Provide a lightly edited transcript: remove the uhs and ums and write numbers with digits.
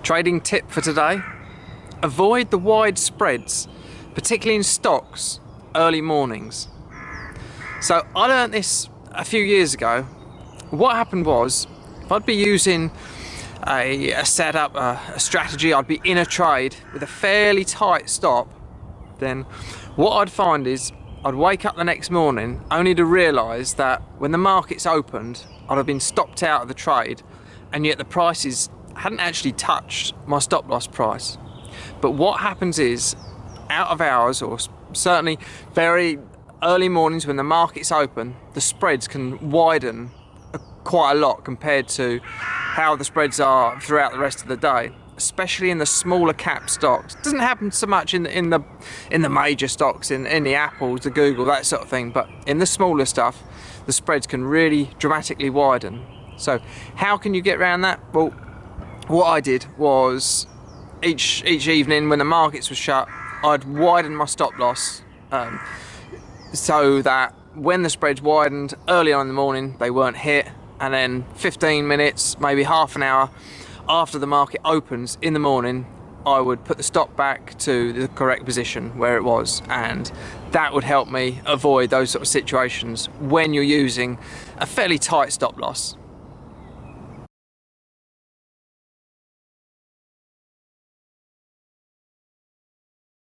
Trading tip for today: avoid the wide spreads, particularly in stocks, early mornings. So I learned this a few years ago. What happened was, if I'd be using a setup, a strategy, I'd be in a trade with a fairly tight stop, then what I'd find is I'd wake up the next morning only to realise that when the markets opened, I'd have been stopped out of the trade, and yet the prices hadn't actually touched my stop loss price. But what happens is, out of hours, or certainly very early mornings when the markets open, the spreads can widen quite a lot compared to how the spreads are throughout the rest of the day, especially in the smaller cap stocks. It doesn't happen so much in the major stocks, in the Apples, the Google, that sort of thing, but in the smaller stuff, the spreads can really dramatically widen. So how can you get around that? Well, what I did was each evening when the markets were shut, I'd widen my stop loss so that when the spreads widened early on in the morning, they weren't hit, and then 15 minutes, maybe half an hour after the market opens in the morning, I would put the stop back to the correct position where it was, and that would help me avoid those sort of situations when you're using a fairly tight stop loss.